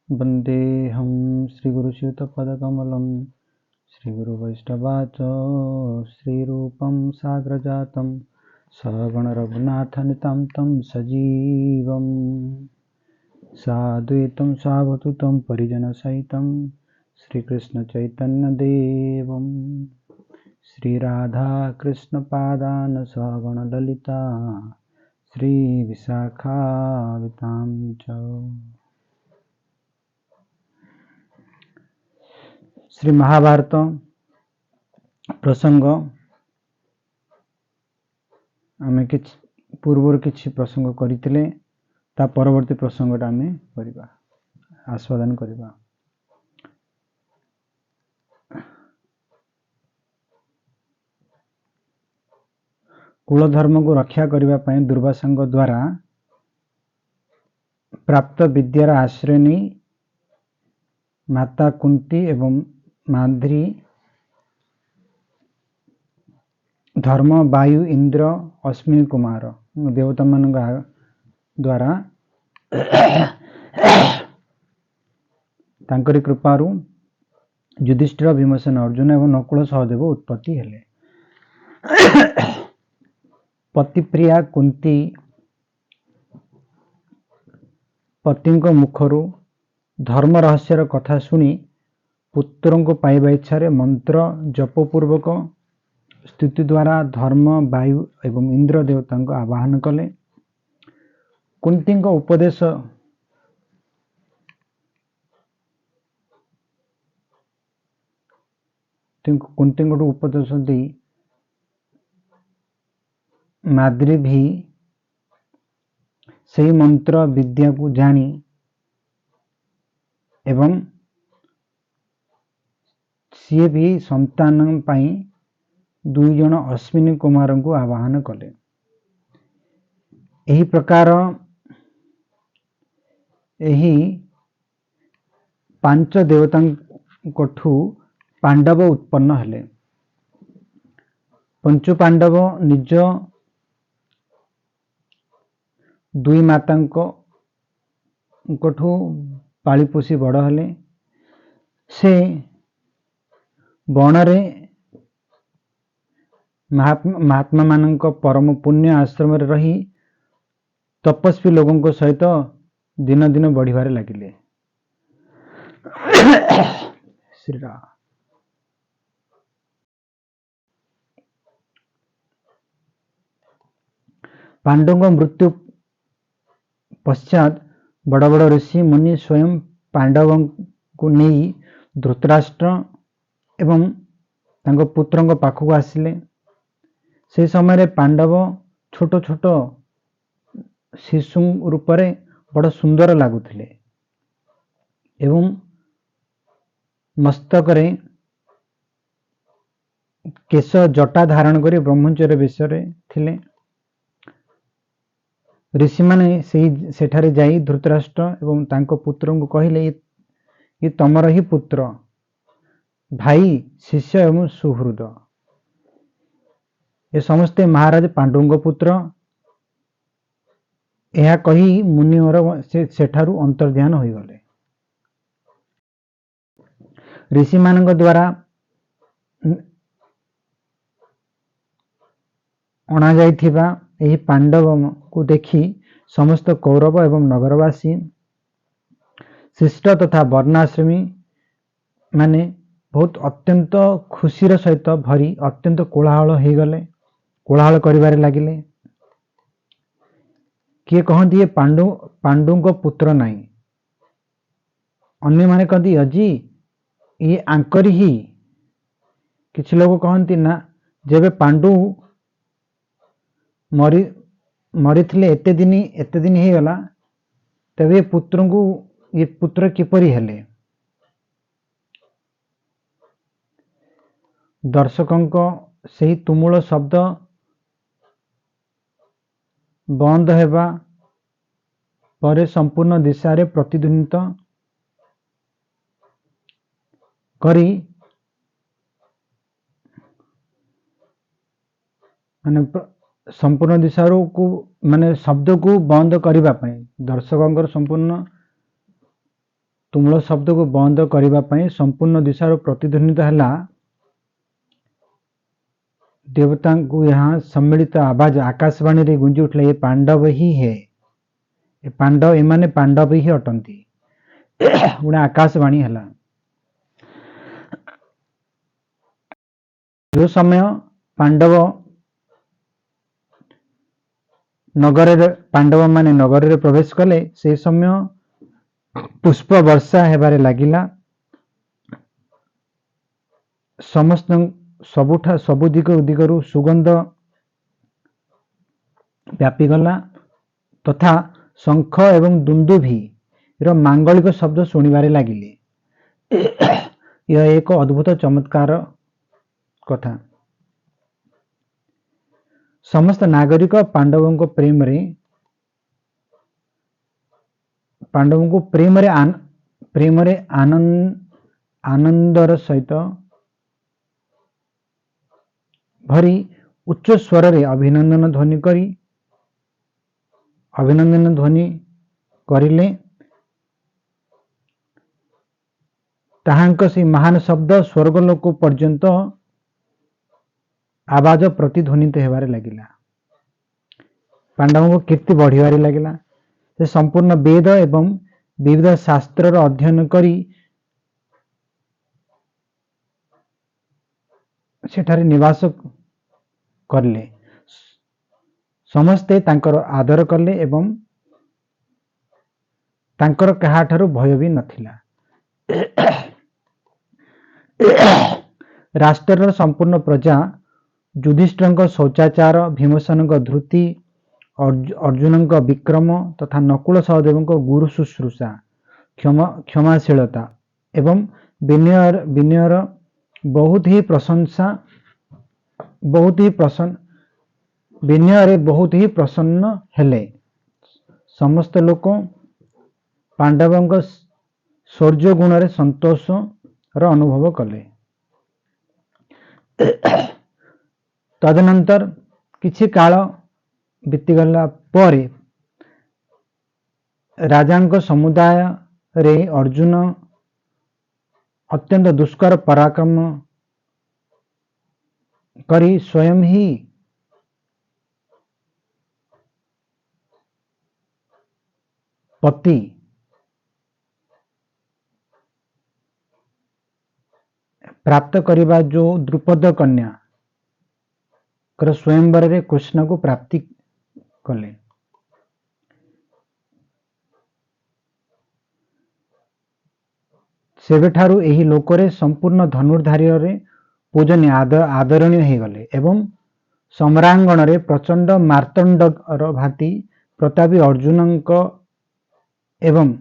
वन्देऽहं श्रीगुरुश्रीयुतपदकमलं श्रीगुरुवैष्णवाच श्रीरूपं साग्रजातं सगणरघुनाथान्वितं तं सजीवं साद्वैतं सावधूतं परिजनसहितं श्रीकृष्णचैतन्यदेवं श्रीराधाकृष्णपादान् सगणललिता श्रीविशाखावितां च। श्री महाभारत प्रसंग आमे पूर्वर किछि प्रसंग करितिले ता परवर्ती प्रसंगटा आमे करिबा आस्वादन करिबा। कुल धर्म को रक्षा करिबा पई दुर्वासांग द्वारा प्राप्त विद्यार आश्रय नहीं माता कुंती एवं माद्री धर्म वायु इंद्र अश्विनी कुमार देवता मान द्वारा तांकरी कृपारू युधिष्ठिर भीमसेन अर्जुन एवं नकुल सहदेव उत्पत्ति हेले। पतिप्रिया कुंती पति मुखरू धर्म रहस्यर कथा शुणी पुत्रों को पाइबा इच्छा मंत्र जपपूर्वक स्तुति द्वारा धर्म वायु एवं इंद्र देवता को आवाहन कले। कुंती उपदेश कुंती उपदेश दी माद्री भी सही मंत्र विद्या को जानी एवं सी भी संतान पाई दुई जन अश्विनी कुमार को आवाहन कले। यही प्रकार यही पांच देवता ठू पांडव उत्पन्न हेले। पंचु पांडव निज दुई माता ठू पालीपोषी बड़ हेले। से बणरे महात्मा मानक परम पुण्य आश्रम रही तपस्वी लोगों को सहित दिन दिन बढ़िबारे लगिले। श्रीराम पांडवों मृत्यु पश्चात बड़ बड़ ऋषि मुनि स्वयं पांडवों को नहीं धृतराष्ट्र एवं तांको पुत्रों पाखक आसिले। से समय पांडव छोट छोट शिशु रूप में बड़ सुंदर लगुले एवं मस्तक केश जटा धारण कर ब्रह्मचर्य विषय थिले। ऋषि माने सेठारे जाई धृतराष्ट्र एवं तांको पुत्रों को कहले ये तमर ही पुत्र भाई शिष्य एवं सुहृद ये समस्ते महाराज पांडुंग पुत्र। यह कही मुनिवर सेठारु अंतर्ध्यान हो गले। ऋषि मानक द्वारा अणा जाइथिबा यही पांडव को देखी समस्त कौरव एवं नगरवासी शिष्ट तथा वर्णाश्रमी माने बहुत अत्यंत खुशीर सहित भरी अत्यंत कोलाहल हो गले। कोलाहल करिबारे लागिले। किए कहती ये पांडु को पुत्र नहीं अन्य माने कहती अजी ये आंकरी ही। किछि लोग कहती ना जेबे पांडु मरी थिले एते दिन ही गला तबे पुत्र को ये पुत्र किपरि हेले। दर्शकों से तुमुल शब्द बंद हेबा परे संपूर्ण दिशा रे प्रतिध्वनित करी माने संपूर्ण दिशा को माने शब्द को बंद करने दर्शकों संपूर्ण तुमुल शब्द को बंद करने संपूर्ण दिशार प्रतिध्वनित है। देवता को यहाँ सम्मिलित आवाज आकाशवाणी रे गुंजी उठला, ये पांडव ही है, ये पांडव एमाने पांडव ही अटंती। गुणा आकाशवाणी है। जो समय पांडव नगर पांडव माने नगर रे प्रवेश कले, से समय पुष्प वर्षा हेबारे लागिला। समस्त सबु दिगरु सुगंध व्यापी गला तथा शंख एवं दुंदुभी रो मांगलिक शब्द शुणिबारे लागिले। यह एक अद्भुत चमत्कार कथा। समस्त नागरिक पांडवों को प्रेम रे आनंदर सहित भरी उच्च स्वर रे अभिनंदन ध्वनि करिले। ताहांक से महान शब्द स्वर्गलोक पर्यंत आवाज प्रतिध्वनित हेबारे लागिला। पांडवों को कीर्ति बढ़िबारे लागिला। से संपूर्ण वेद एवं विविध शास्त्र अध्ययन करी सेठारे निवास करले। समस्ते तांकर आदर करले एवं तांकर काहाठारु भय भी नथिला। राष्ट्रर संपूर्ण प्रजा युधिष्ठिर शौचाचार, भीमसेन धृति, अर्जुन विक्रम तथा नकुल सहदेव गुरु शुश्रूषा, क्षमाशीलता एवं विनयर बहुत ही प्रसन्न हेले। समस्त लोक पांडवों शौर्य गुण रे संतोष रो अनुभव कले। तदनंतर किछि काल बीतीगला परे राजांक समुदाय रे अर्जुन अत्यंत दुष्कर पराक्रम करी स्वयं ही पति प्राप्त करिबा जो द्रुपद कन्या कर स्वयंवर रे कृष्ण को प्राप्ति कले। सेबेठारु एही लोकरे संपूर्ण धनुर्धारी रे पूजनीय आदरणीय हो गले एवं सम्रांगण रे प्रचंड मार्तंड भांति प्रतापी अर्जुन एवं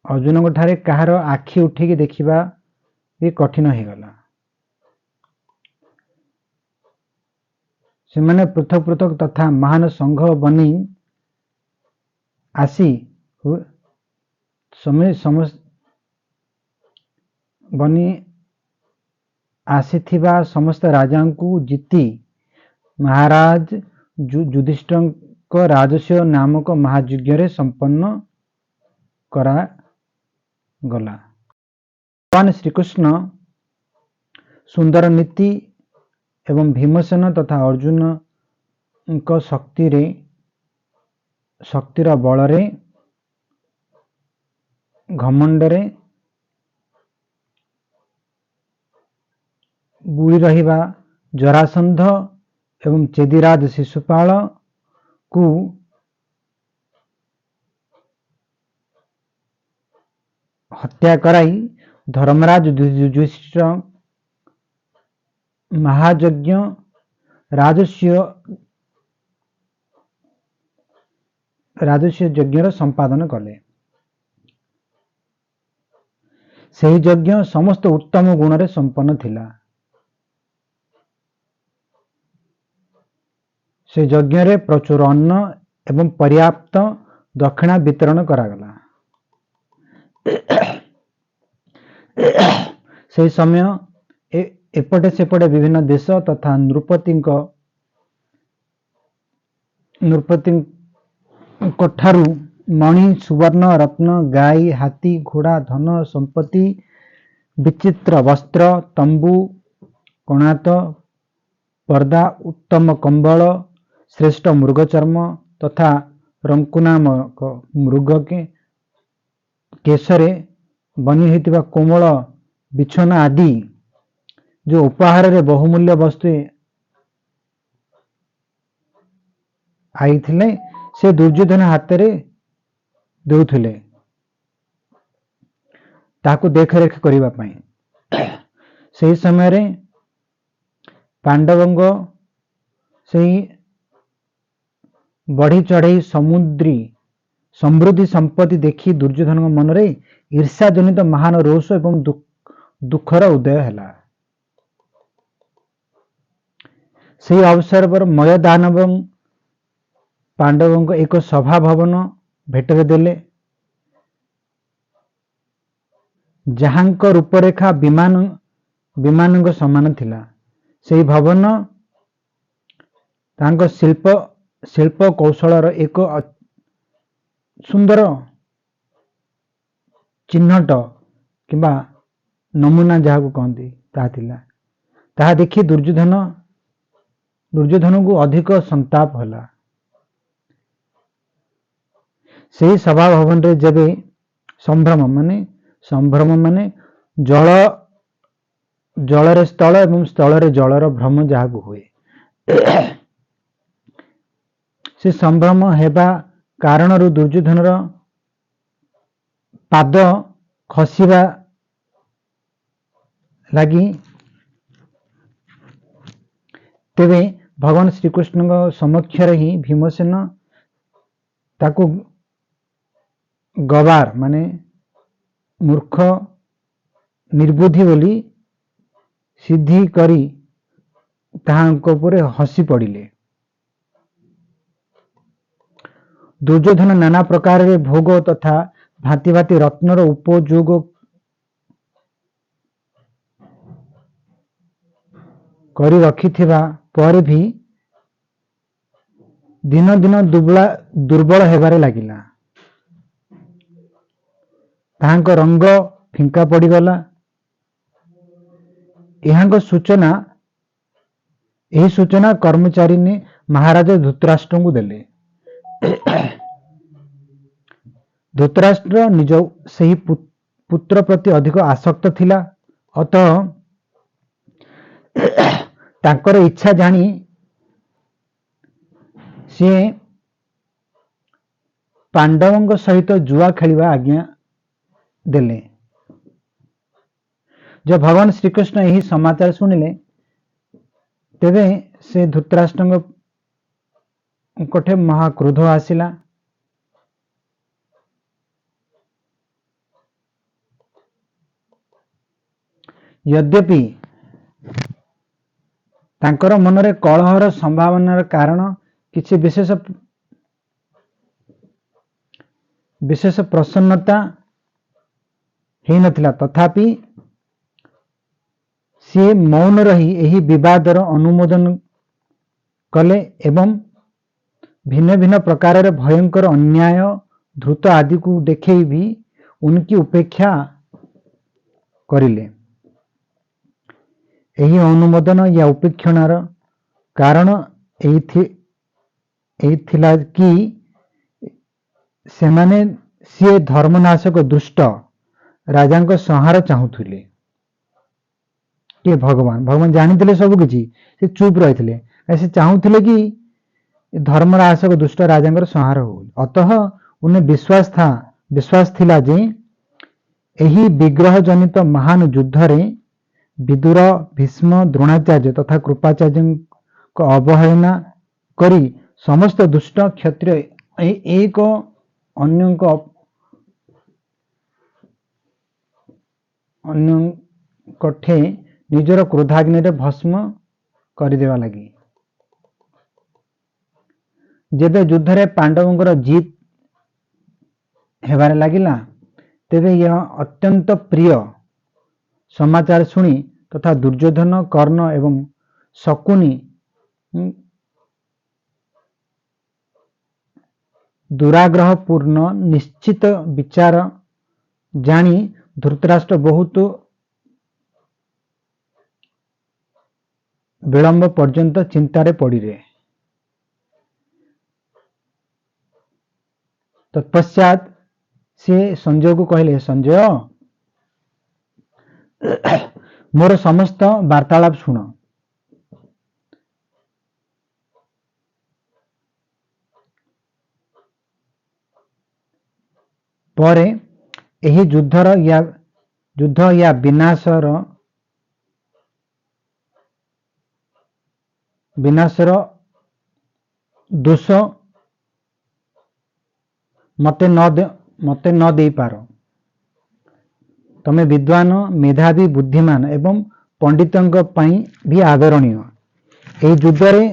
अर्जुन ठारे कहार आखि उठिकी देखिबा भी कठिन हो गला। से माने पृथक पृथक तथा महान संघ बनी आसी आसीथिबा समस्त राजा को जीती महाराज युधिष्ठिर राजस्व नामक महायज्ञ रे संपन्न करा गला। भगवान श्रीकृष्ण सुंदर नीति एवं भीमसेन तथा अर्जुन शक्तिर बल रे घमंड रे बुड़ी रहिबा जरासंध एवं चेदिराज शिशुपाल को हत्या कराई धर्मराज युधिष्ठिर महायज्ञ राजस्व यज्ञ संपादन कले। से यज्ञ समस्त उत्तम गुण रे संपन्न थिला। से यज्ञ रे प्रचुर अन्न एवं पर्याप्त दक्षिणा वितरण करागला। से समय एपटे सेपटे विभिन्न देश तथा नृपति ନୃପତି ଠାରୁ ମଣି ସୁବର୍ଣ୍ଣ ରତ୍ନ ଗାଈ ହାତୀ ଘୋଡ଼ା ଧନ ସମ୍ପତ୍ତି ବିଚିତ୍ର ବସ୍ତ୍ର ତମ୍ବୁ କଣାତ ପର୍ଦ୍ଦା ଉତ୍ତମ କମ୍ବଳ ଶ୍ରେଷ୍ଠ ମୃଗ ଚର୍ମ ତଥା ରଙ୍କୁନାମକ ମୃଗ କେଶରେ ବନି ହୋଇଥିବା କୋମଳ ବିଛଣା ଆଦି जो उपहार बहुमूल्य वस्तु आई से दुर्योधन हाथ में देउथिले ताकू देखरेख करने से समय रे पांडवंग से बढ़ी चढ़ई समृद्धि संपत्ति देखी दुर्योधन मन रे ईर्ष्या जनित महान रोष एवं दुखर उदय है। से अवसर पर मय दानव पांडवों एक सभा भवन भेटरे देले जहांक रूपरेखा विमान समान थिला। से भवन तांको शिल्प कौशलर एक सुंदर चिन्हट किंबा नमूना जहाँ को कहती ताहा देखी दुर्योधन को अधिक संताप होला। से सभा भवन रे जबे संभ्रम माने जल स्थल एवं स्थल रे जलर भ्रम जहाँ को हुए से संभ्रम हेबा कारण दुर्योधन पाद खसिबा लगी तेबे भगवान श्रीकृष्ण समक्ष ही भीमसेन ताकू गवार माने मूर्ख निर्बुद्धि बोली सिद्धि करी ताहांको पुरे हसी पड़िले। दुर्योधन नाना प्रकार रे भोग तथा भांति भांति रत्नर उपयोग करी रखिथिबा पर भी दिन दिन दुर्बल हेबारे लागिला। ताहांको रंग फिंका पड़ीगला। यहां सूचना कर्मचारी ने महाराज धृतराष्ट्र को देले। धृतराष्ट्र निज सही पुत्र प्रति अधिक आसक्त थिला। अतः तांकर इच्छा जानी सी पांडवों सहित जुआ खेलिबा आज्ञा देले। जब भगवान श्रीकृष्ण यही समाचार सुनिले तेबे से धृतराष्ट्र कोठे महाक्रोध आसिला। यद्यपि तांकर मनरे कलहर संभावनार कारण किसी विशेष प्रसन्नता ही नथिला, तथापि सी मौन रही यही विवादर अनुमोदन कले एवं भिन्न भिन्न प्रकार भयंकर अन्याय धृत आदि को देखे भी उनकी उपेक्षा करिले। यही अनुमोदन या उपेक्षणार कारण यही थिला कि सेमाने सी धर्मनाशक दुष्ट राजा को संहार चाहूले कि भगवान जानी सब किसी से चुप रही से चाहूले कि धर्मनाशक दुष्ट राजा संहार हो। अतः उन्हें विश्वास थिला जे यही विग्रह जनित महान युद्ध रे विदुर भीष्म द्रोणाचार्य तथा कृपाचार्य को अवहेलना करी समस्त दुष्ट क्षत्रिय एक अन्य कठे निजर क्रोधाग्नि रे भस्म करदेवा लगी। जेबे युद्ध रे पांडवों जीत हेबारे लागिला तेबे यह अत्यंत प्रिय समाचार सुनी तथा दुर्योधन कर्ण एवं शकुनी दुराग्रह पूर्ण निश्चित विचार जानी धृतराष्ट्र बहुत विलंब पर्यंत चिंतार पड़े। तत्पश्चात से संजय को कहले, संजय मोर समस्त वार्तालाप शुण। परे एही युद्ध या विनाशर दोष मते न दे पार। तमे विद्वान मेधावी बुद्धिमान एवं पंडितंक पई भी आदरणीय। एही युद्ध रे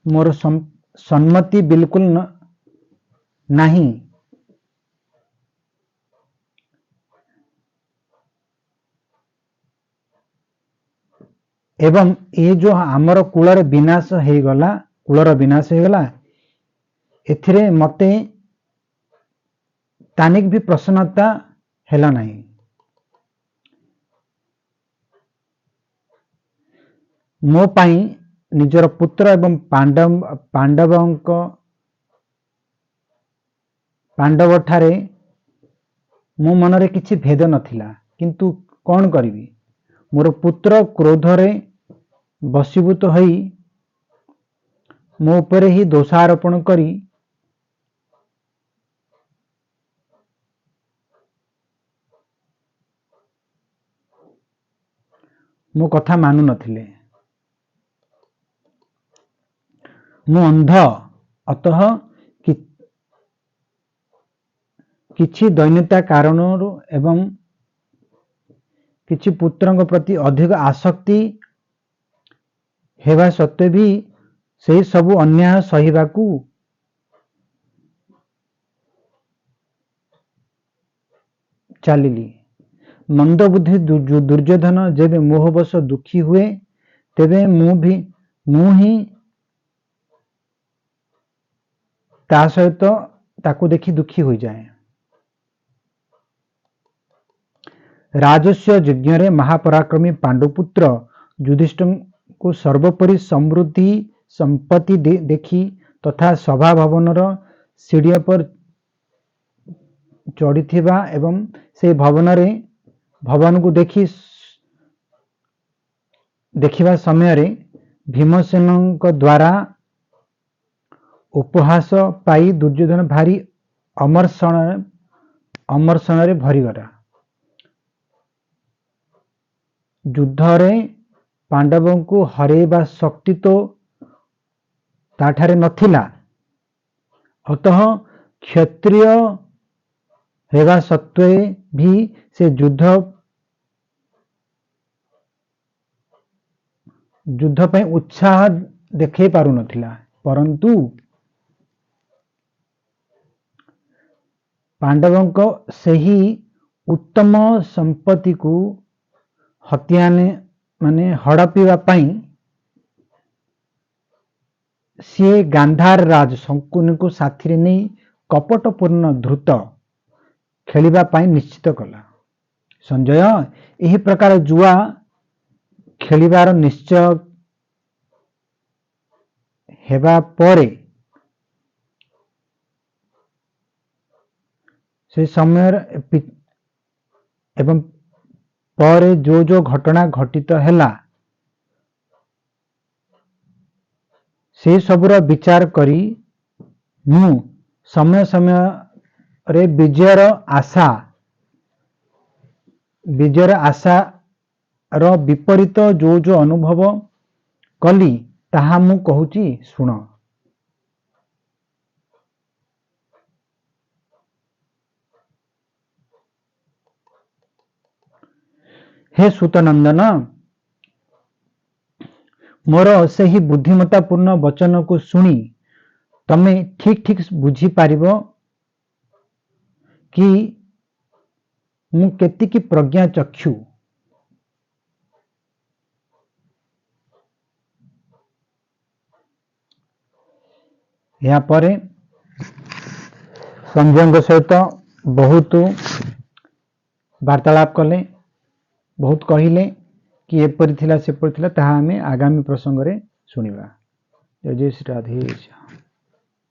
मोर सम्मति बिल्कुल नहीं। एवं ये जो आमर कूलर विनाश हो गला एथिरे मते तानिक भी प्रसन्नता हैला नहीं। मो पाई निजर पुत्र एवं पांडव ठारे मो मनरे किछि भेद नथिला, किंतु कौन करिवि मोर पुत्र क्रोधरे बशीभूत होई मो उपरे ही दोषारोपण करी मो कथा मानु नथिले। मु अंध, अतः किछि दैन्यता कारण एवं किछि पुत्रंक प्रति अधिक आसक्ति हेबा सत्वे भी से सबु अन्याय सहिबाकू चलिली। मंदबुद्धि दुर्योधन जेबे मोहवश दुखी हुए तेबे मु ही ता सहित ताकू देखी दुखी हो जाए। राजस्व यज्ञ रे महापराक्रमी पांडुपुत्र युधिष्ठिर को सर्वोपरि समृद्धि संपत्ति देखी तथा सभा भवनर सीढ़िया पर चढ़ीथिबा एवं से भवन को देखिबा समय रे भीमसेन द्वारा उपहास पाई दुर्योधन भारी अमर्षण रे भरीगला। युद्ध रे पांडवों को हरेबा शक्ति तो ताठारे नथिला, अतः क्षत्रिय हेबा सत्वे भी से युद्ध पे उत्साह देखे पारु नथिला। परंतु पांडवों को सही उत्तम संपत्ति को हत्याने माने हड़पीवा पाई सी गांधार राज शकुनि को साथी नहीं कपटपूर्ण धृत खेलिबा पाई निश्चित कला। संजय यही प्रकार जुआ खेलिबार निश्चय हेबा परे से समय एवं परे जो घटना घटित हैला से सबुर विचार करी मु समय समय रे विजयर आशा रो विपरीत जो अनुभव कली ताहा मु कहूची सुन। हे सुतनंदन, मोर से ही बुद्धिमत्तापूर्ण वचन को सुनी तमे ठीक ठीक बुझी पारिबो कि मु केतिकी प्रज्ञा चक्षु। या परे संजय सहित बहुत वार्तालाप कले, बहुत कहले कि एपरी थिला सेपरी थिला, ताहा आमे आगामी प्रसंग रे सुनिबा। जय जय श्री राधेश।